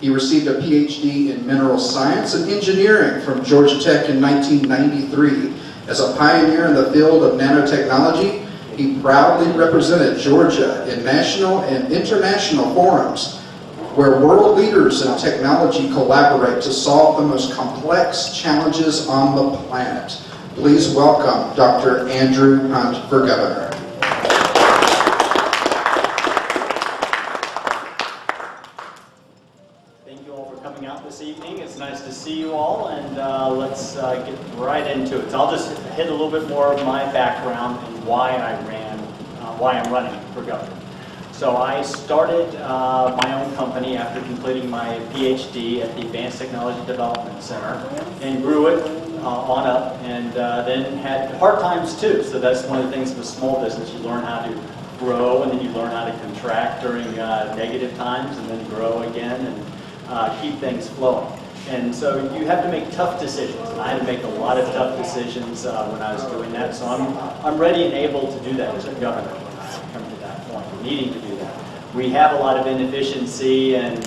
He received a PhD in mineral science and engineering from Georgia Tech in 1993. As a pioneer in the field of nanotechnology, he proudly represented Georgia in national and international forums where world leaders in technology collaborate to solve the most complex challenges on the planet. Please welcome Dr. Andrew Hunt for Governor. Thank you all for coming out this evening. It's nice to see you all, and let's get right into it. So I'll just hit a little bit more of my background and why I'm running for governor. So I started my own company after completing my PhD at the Advanced Technology Development Center and grew it on up, and then had hard times too. So that's one of the things of a small business. You learn how to grow, and then you learn how to contract during negative times, and then grow again and keep things flowing. And so you have to make tough decisions, and I had to make a lot of tough decisions when I was doing that. So I'm ready and able to do that as a governor when I come to that point, needing to do that. We have a lot of inefficiency and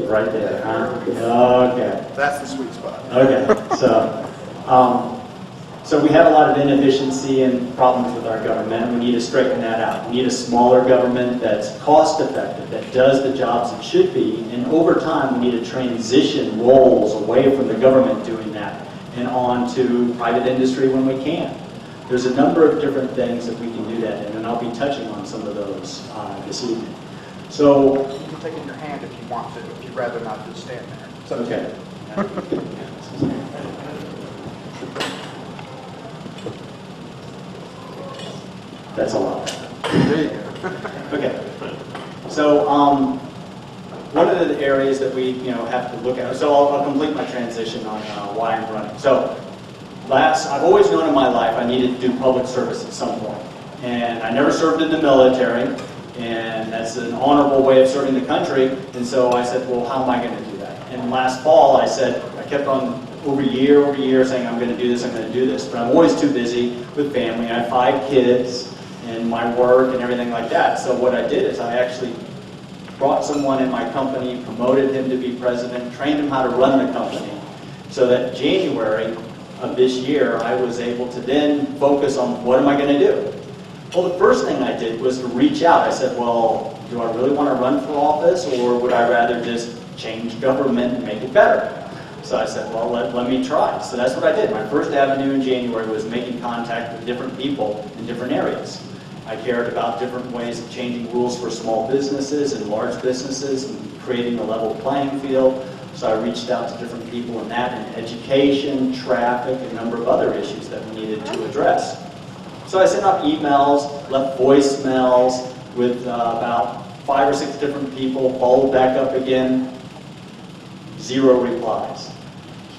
right there, huh? Okay. That's the sweet spot. Okay, so we have a lot of inefficiency and problems with our government, and we need to straighten that out. We need a smaller government that's cost effective, that does the jobs it should be, and over time we need to transition roles away from the government doing that and on to private industry when we can. There's a number of different things that we can do that in, and I'll be touching on some of those this evening. So you can take it in your hand if you want to, if you'd rather not just stand there. So, okay. That's a lot. There you go. Okay. So one of the areas that we have to look at. So I'll complete my transition on why I'm running. So I've always known in my life I needed to do public service at some point, and I never served in the military, and that's an honorable way of serving the country. And so I said, well, how am I going to do that? And last fall I kept on over year saying I'm going to do this, I'm going to do this, but I'm always too busy with family. I have 5 kids and my work and everything like that. So what I did is I actually brought someone in my company, promoted him to be president, trained him how to run the company, so that January of this year I was able to then focus on what am I going to do. Well, the first thing I did was to reach out. I said, well, do I really want to run for office, or would I rather just change government and make it better? So I said, well, let me try. So that's what I did. My first avenue in January was making contact with different people in different areas. I cared about different ways of changing rules for small businesses and large businesses and creating a level playing field. So I reached out to different people in that, in education, traffic, and a number of other issues that we needed to address. So I sent out emails, left voicemails with about 5 or 6 different people, followed back up again, 0 replies.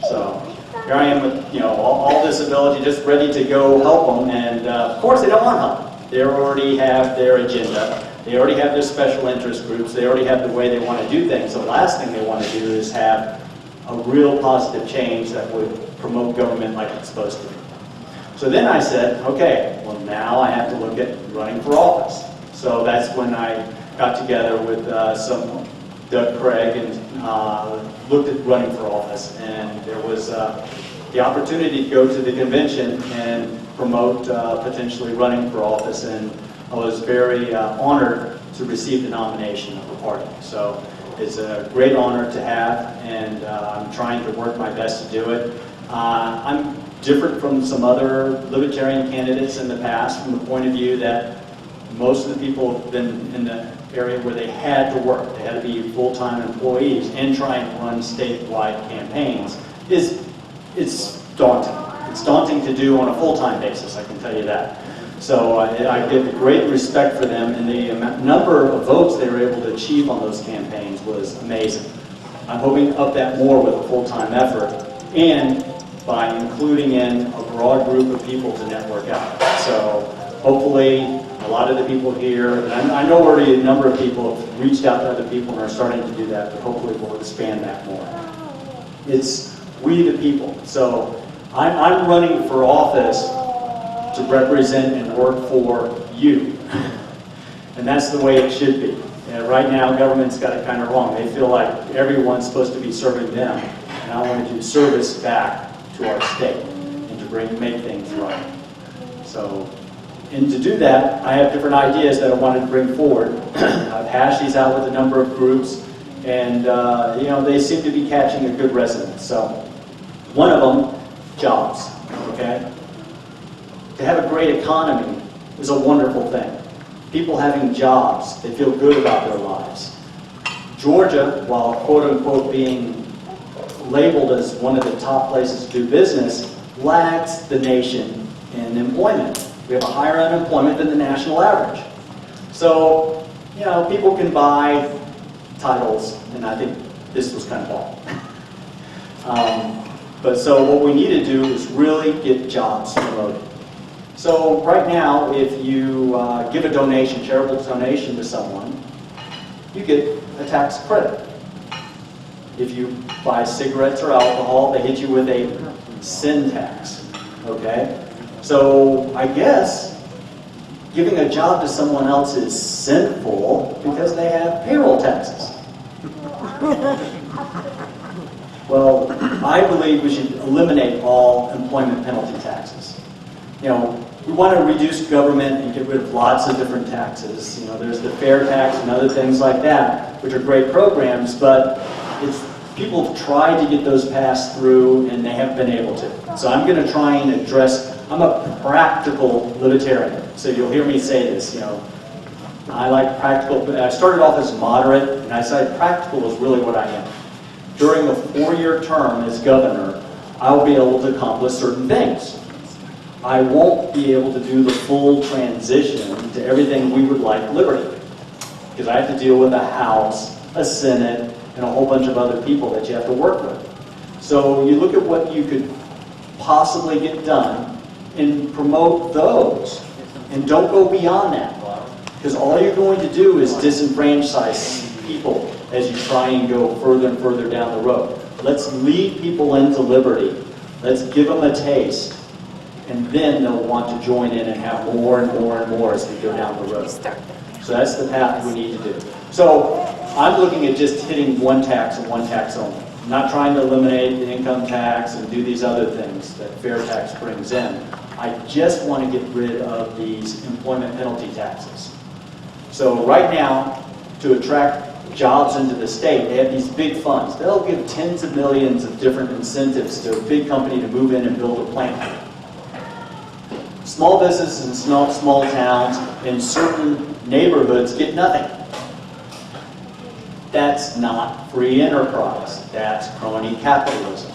So here I am with all disability, just ready to go help them, and of course they don't want help. They already have their agenda. They already have their special interest groups. They already have the way they want to do things. The last thing they want to do is have a real positive change that would promote government like it's supposed to be. So then I said, okay, well now I have to look at running for office. So that's when I got together with Doug Craig and looked at running for office. And there was the opportunity to go to the convention and promote potentially running for office, and I was very honored to receive the nomination of the party. So it's a great honor to have, and I'm trying to work my best to do it. I'm different from some other Libertarian candidates in the past from the point of view that most of the people have been in the area where they had to work. They had to be full-time employees and try and run statewide campaigns. It's daunting. It's daunting to do on a full-time basis, I can tell you that. So I give great respect for them, and the number of votes they were able to achieve on those campaigns was amazing. I'm hoping to up that more with a full-time effort, and by including in a broad group of people to network out. So hopefully a lot of the people here, and I know already a number of people have reached out to other people and are starting to do that, but hopefully we'll expand that more. It's we the people. So I'm running for office to represent and work for you. And that's the way it should be. Right now, government's got it kind of wrong. They feel like everyone's supposed to be serving them, and I want to do service back to our state and to make things right. So, and to do that, I have different ideas that I wanted to bring forward. I've hashed these out with a number of groups, and you know, they seem to be catching a good resonance. So, one of them, jobs. Okay, to have a great economy is a wonderful thing. People having jobs, they feel good about their lives. Georgia, while quote-unquote being labeled as one of the top places to do business, lags the nation in employment. We have a higher unemployment than the national average. So, you know, people can buy titles, and I think this was kind of bad. But so what we need to do is really get jobs promoted. So right now, if you give a donation, charitable donation to someone, you get a tax credit. If you buy cigarettes or alcohol, they hit you with a sin tax. Okay? So I guess giving a job to someone else is sinful because they have payroll taxes. Well, I believe we should eliminate all employment penalty taxes. You know, we want to reduce government and get rid of lots of different taxes. You know, there's the fair tax and other things like that, which are great programs, but people have tried to get those passed through and they haven't been able to. So I'm going to try and address, I'm a practical libertarian. So you'll hear me say this, you know, I like practical, but I started off as moderate, and I decided practical is really what I am. During a 4-year term as governor, I will be able to accomplish certain things. I won't be able to do the full transition to everything we would like liberty, because I have to deal with a House, a Senate, and a whole bunch of other people that you have to work with. So you look at what you could possibly get done and promote those, and don't go beyond that, because all you're going to do is disenfranchise people as you try and go further and further down the road. Let's lead people into liberty. Let's give them a taste. And then they'll want to join in and have more and more and more as we go down the road. So that's the path we need to do. So I'm looking at just hitting one tax and one tax only. I'm not trying to eliminate the income tax and do these other things that fair tax brings in. I just want to get rid of these employment penalty taxes. So right now, to attract jobs into the state, they have these big funds. They'll give tens of millions of different incentives to a big company to move in and build a plant. Small businesses in small towns in certain neighborhoods get nothing. That's not free enterprise. That's crony capitalism.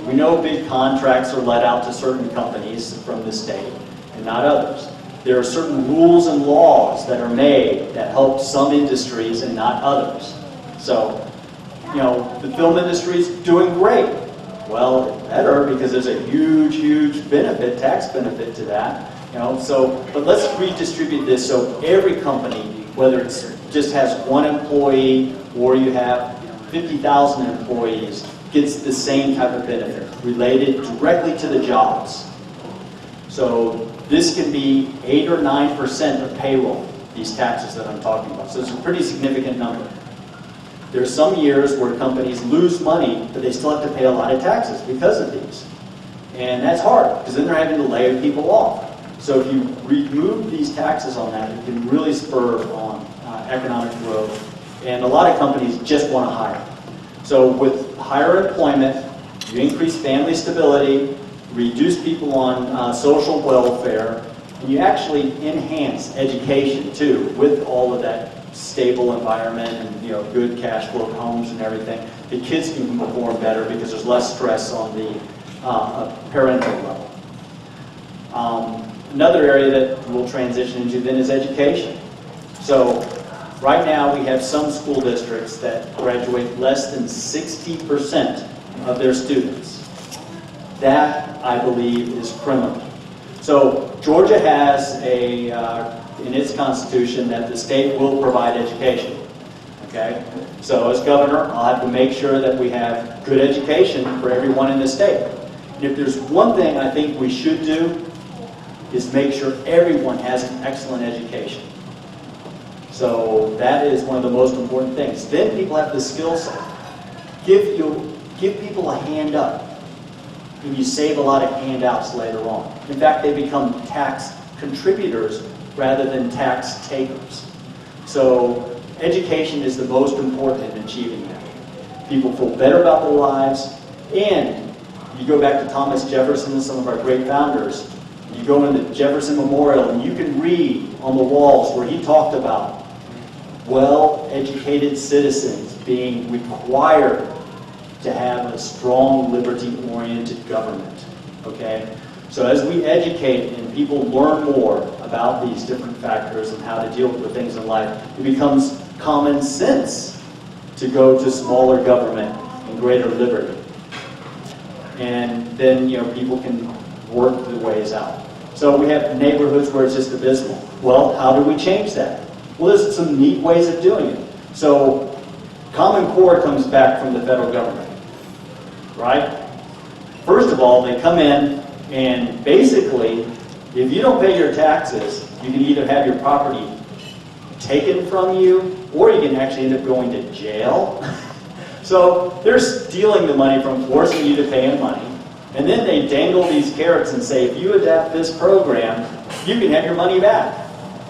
We know big contracts are let out to certain companies from the state and not others. There are certain rules and laws that are made that help some industries and not others. So, you know, the film industry is doing great. Well, better because there's a huge, huge benefit, tax benefit to that. You know, so, but let's redistribute this so every company, whether it just has one employee or you have 50,000 employees, gets the same type of benefit related directly to the jobs. So this can be 8 or 9% of payroll, these taxes that I'm talking about. So it's a pretty significant number. There are some years where companies lose money, but they still have to pay a lot of taxes because of these. And that's hard, because then they're having to lay people off. So if you remove these taxes on that, it can really spur on economic growth. And a lot of companies just want to hire. So with higher employment, you increase family stability, reduce people on social welfare, and you actually enhance education too, with all of that stable environment and, you know, good cash flow homes and everything. The kids can perform better because there's less stress on the parental level. Another area that we'll transition into then is education. So right now we have some school districts that graduate less than 60% of their students. That, I believe, is criminal. So Georgia has in its constitution that the state will provide education. Okay? So as governor, I'll have to make sure that we have good education for everyone in the state. And if there's one thing I think we should do, is make sure everyone has an excellent education. So that is one of the most important things. Then people have the skill set. Give people a hand up, and you save a lot of handouts later on. In fact, they become tax contributors rather than tax takers. So education is the most important in achieving that. People feel better about their lives, and you go back to Thomas Jefferson and some of our great founders, you go into Jefferson Memorial and you can read on the walls where he talked about well-educated citizens being required to have a strong liberty-oriented government. Okay? So as we educate and people learn more about these different factors and how to deal with things in life, it becomes common sense to go to smaller government and greater liberty. And then, people can work the ways out. So we have neighborhoods where it's just abysmal. Well, how do we change that? Well, there's some neat ways of doing it. So Common Core comes back from the federal government, right? First of all, they come in and basically, if you don't pay your taxes, you can either have your property taken from you, or you can actually end up going to jail. So they're stealing the money from forcing you to pay them money. And then they dangle these carrots and say, if you adapt this program, you can have your money back.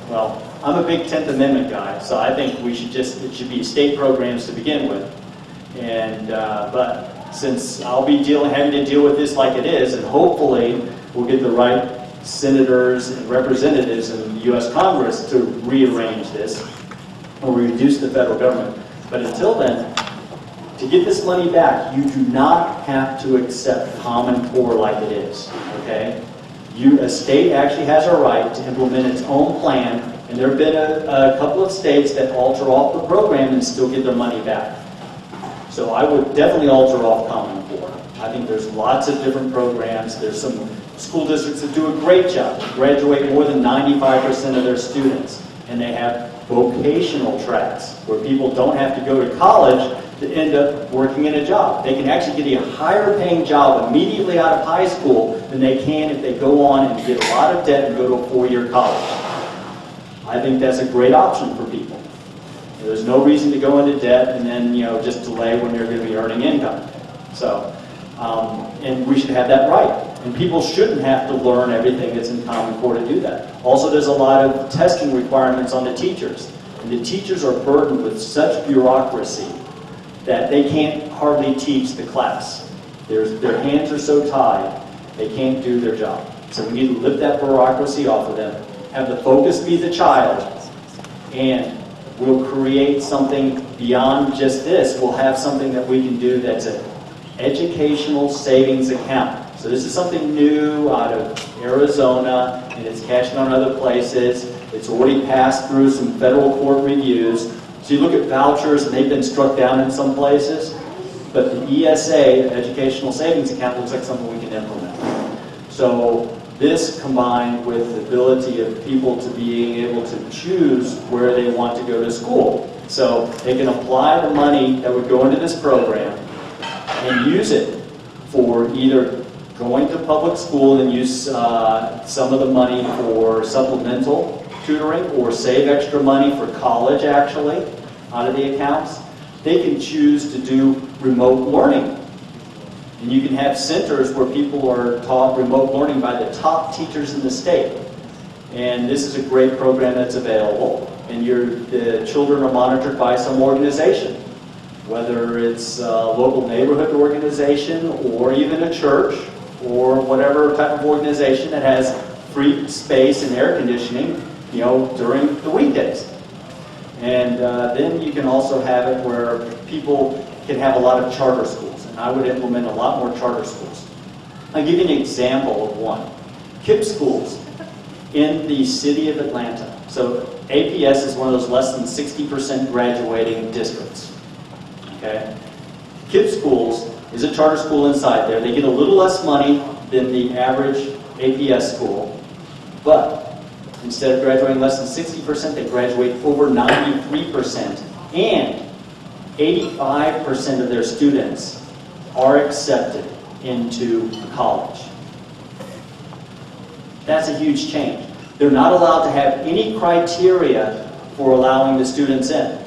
Well, I'm a big 10th Amendment guy, so I think it should be state programs to begin with. And but since I'll be having to deal with this like it is, and hopefully we'll get the right senators and representatives in the U.S. Congress to rearrange this or reduce the federal government. But until then, to get this money back, you do not have to accept Common Core like it is. Okay? A state actually has a right to implement its own plan, and there have been a couple of states that alter off the program and still get their money back. So I would definitely alter off Common Core. I think there's lots of different programs. There's some school districts that do a great job, graduate more than 95% of their students, and they have vocational tracks where people don't have to go to college to end up working in a job. They can actually get a higher paying job immediately out of high school than they can if they go on and get a lot of debt and go to a 4-year college. I think that's a great option for people. There's no reason to go into debt and then just delay when you're going to be earning income. So, and we should have that right. And people shouldn't have to learn everything that's in Common Core to do that. Also, there's a lot of testing requirements on the teachers. And the teachers are burdened with such bureaucracy that they can't hardly teach the class. Their hands are so tied, they can't do their job. So we need to lift that bureaucracy off of them, have the focus be the child, and we'll create something beyond just this. We'll have something that we can do that's an educational savings account. So this is something new out of Arizona, and it's cashing on other places. It's already passed through some federal court reviews. So you look at vouchers, and they've been struck down in some places, but the ESA, Educational Savings Account, looks like something we can implement. So this combined with the ability of people to being able to choose where they want to go to school. So they can apply the money that would go into this program and use it for either going to public school and use some of the money for supplemental tutoring or save extra money for college actually out of the accounts. They can choose to do remote learning. And you can have centers where people are taught remote learning by the top teachers in the state. And this is a great program that's available. And the children are monitored by some organization, whether it's a local neighborhood organization or even a church or whatever type of organization that has free space and air conditioning, during the weekdays. And then you can also have it where people can have a lot of charter schools. And I would implement a lot more charter schools. I'll give you an example of one. KIPP schools in the city of Atlanta. So APS is one of those less than 60% graduating districts. Okay? KIPP schools is a charter school inside there. They get a little less money than the average APS school, but instead of graduating less than 60%, they graduate over 93%, and 85% of their students are accepted into college. That's a huge change. They're not allowed to have any criteria for allowing the students in.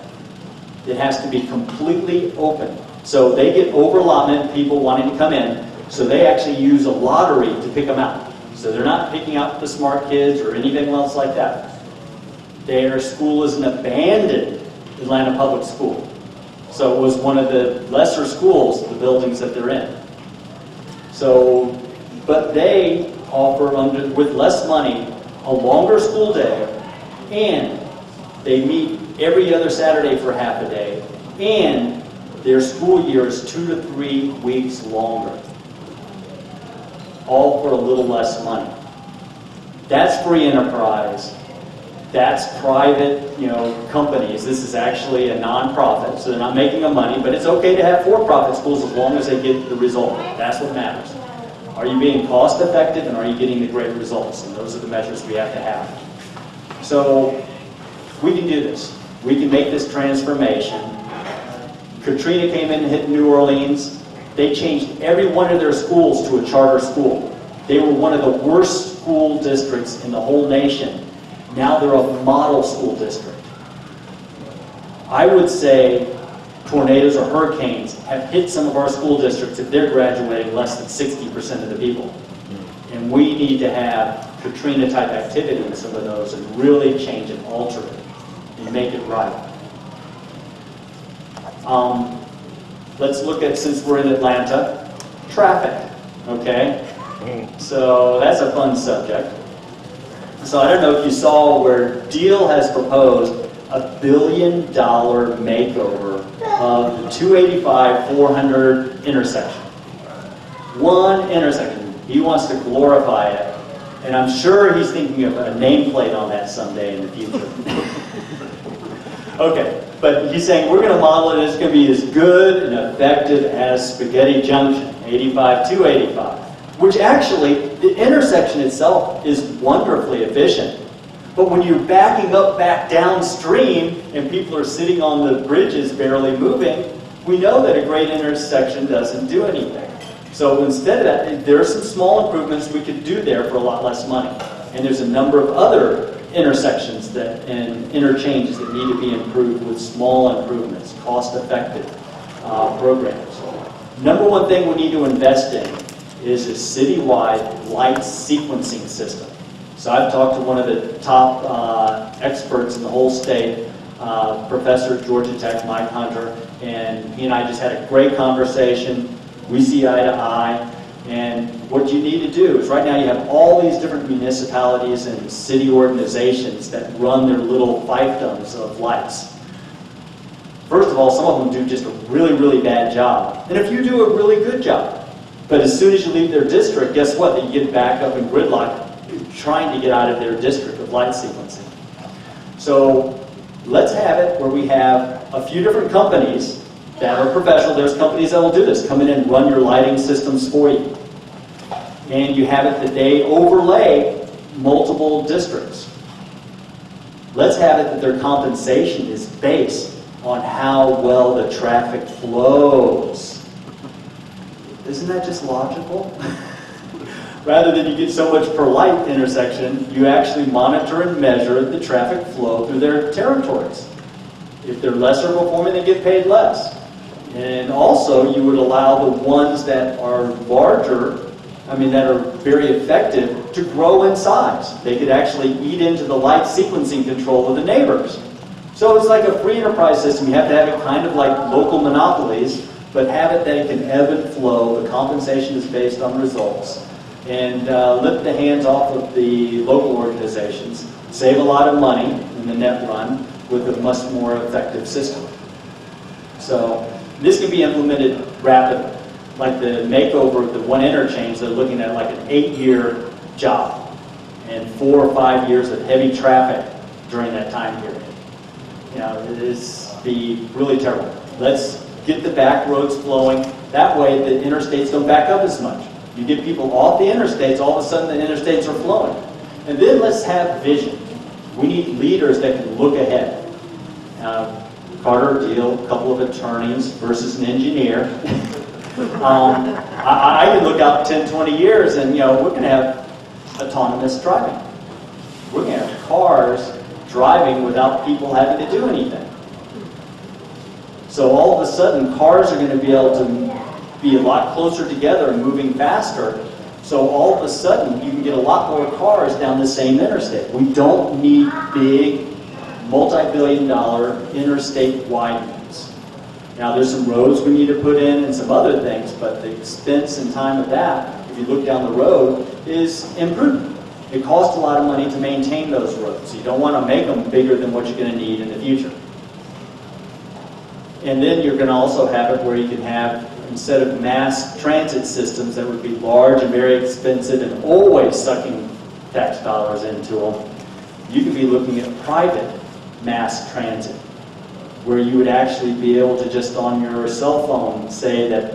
It has to be completely open. So they get over-allotment, people wanting to come in, so they actually use a lottery to pick them out. So they're not picking out the smart kids or anything else like that. Their school is an abandoned Atlanta public school. So it was one of the lesser schools, the buildings that they're in. So, but they offer, with less money, a longer school day, and they meet every other Saturday for half a day, and their school year is 2 to 3 weeks longer. All for a little less money. That's free enterprise. That's private, companies. This is actually a non-profit, so they're not making a money, but it's okay to have for-profit schools as long as they get the result. That's what matters. Are you being cost effective, and are you getting the great results? And those are the measures we have to have. So we can do this. We can make this transformation. Katrina came in and hit New Orleans. They changed every one of their schools to a charter school. They were one of the worst school districts in the whole nation. Now they're a model school district. I would say tornadoes or hurricanes have hit some of our school districts if they're graduating less than 60% of the people. And we need to have Katrina-type activity in some of those and really change and alter it and make it right. Let's look at, since we're in Atlanta, traffic, okay? So that's a fun subject. So I don't know if you saw where Deal has proposed $1 billion makeover of the 285-400 intersection. One intersection. He wants to glorify it. And I'm sure he's thinking of a nameplate on that someday in the future. Okay, but he's saying we're going to model it, it's going to be as good and effective as Spaghetti Junction, 85-285. Which actually, the intersection itself is wonderfully efficient. But when you're backing up back downstream and people are sitting on the bridges barely moving, we know that a great intersection doesn't do anything. So instead of that, there are some small improvements we could do there for a lot less money. And there's a number of other intersections and interchanges that need to be improved with small improvements, cost-effective programs. Number one thing we need to invest in is a citywide light sequencing system. So I've talked to one of the top experts in the whole state, Professor at Georgia Tech, Mike Hunter, and he and I just had a great conversation. We see eye to eye. And what you need to do is right now you have all these different municipalities and city organizations that run their little fiefdoms of lights. First of all, some of them do just a really, really bad job. And if you do a really good job, but as soon as you leave their district, guess what? You get back up in gridlock trying to get out of their district of light sequencing. So let's have it where we have a few different companies that are professional. There's companies that will do this. Come in and run your lighting systems for you. And you have it that they overlay multiple districts. Let's have it that their compensation is based on how well the traffic flows. Isn't that just logical? Rather than you get so much per light intersection, you actually monitor and measure the traffic flow through their territories. If they're lesser performing, they get paid less. And also, you would allow the ones that are larger, that are very effective, to grow in size. They could actually eat into the light sequencing control of the neighbors. So it's like a free enterprise system. You have to have it kind of like local monopolies, but have it that it can ebb and flow. The compensation is based on results. And lift the hands off of the local organizations. Save a lot of money in the net run with a much more effective system. So this can be implemented rapidly. Like the makeover of the one interchange, they're looking at like an 8-year job and 4 or 5 years of heavy traffic during that time period. It is be really terrible. Let's get the back roads flowing. That way the interstates don't back up as much. You get people off the interstates, all of a sudden the interstates are flowing. And then let's have vision. We need leaders that can look ahead. Carter Deal, a couple of attorneys versus an engineer. I can look out 10, 20 years and we're going to have autonomous driving. We're going to have cars driving without people having to do anything. So all of a sudden, cars are going to be able to be a lot closer together and moving faster. So all of a sudden, you can get a lot more cars down the same interstate. We don't need big, multi-billion-dollar interstate widenings. Now, there's some roads we need to put in and some other things, but the expense and time of that, if you look down the road, is imprudent. It costs a lot of money to maintain those roads. You don't want to make them bigger than what you're going to need in the future. And then you're going to also have it where you can have, instead of mass transit systems that would be large and very expensive and always sucking tax dollars into them, you could be looking at private mass transit, where you would actually be able to just on your cell phone say that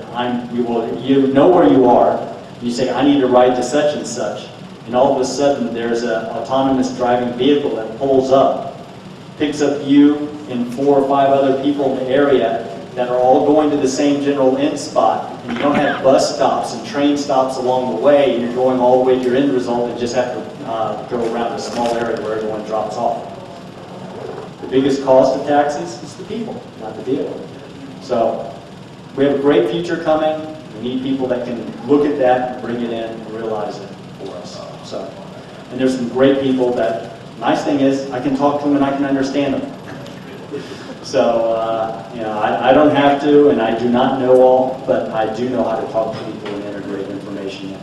you know where you are, you say, I need to ride to such and such, and all of a sudden there's an autonomous driving vehicle that pulls up, picks up you and 4 or 5 other people in the area that are all going to the same general end spot, and you don't have bus stops and train stops along the way, and you're going all the way to your end result and just have to go around a small area where everyone drops off. The biggest cost of taxis is the people, not the vehicle. So we have a great future coming. We need people that can look at that and bring it in and realize it for us. So, and there's some great people that, nice thing is, I can talk to them and I can understand them. So, I don't have to, and I do not know all, but I do know how to talk to people and integrate information in.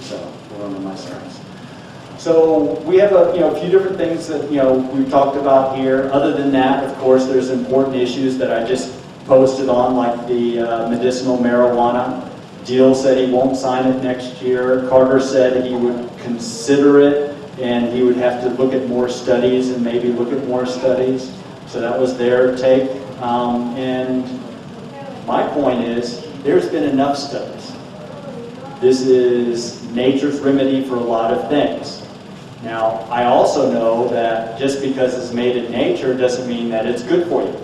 So, one of my strengths. So, we have a few different things that we've talked about here. Other than that, of course, there's important issues that I just posted on, like the medicinal marijuana. Deal said he won't sign it next year. Carter said he would consider it, and he would have to look at more studies and maybe look at more studies. So that was their take. And my point is, there's been enough studies. This is nature's remedy for a lot of things. Now, I also know that just because it's made in nature doesn't mean that it's good for you.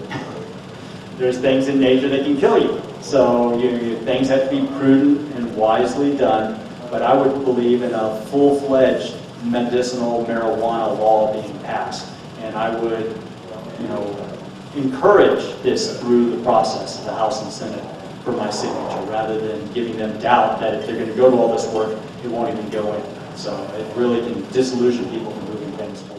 There's things in nature that can kill you. So things have to be prudent and wisely done. But I would believe in a full-fledged medicinal marijuana law being passed. And I would encourage this through the process of the House and Senate for my signature, rather than giving them doubt that if they're going to go to all this work, it won't even go in. So it really can disillusion people from moving things forward.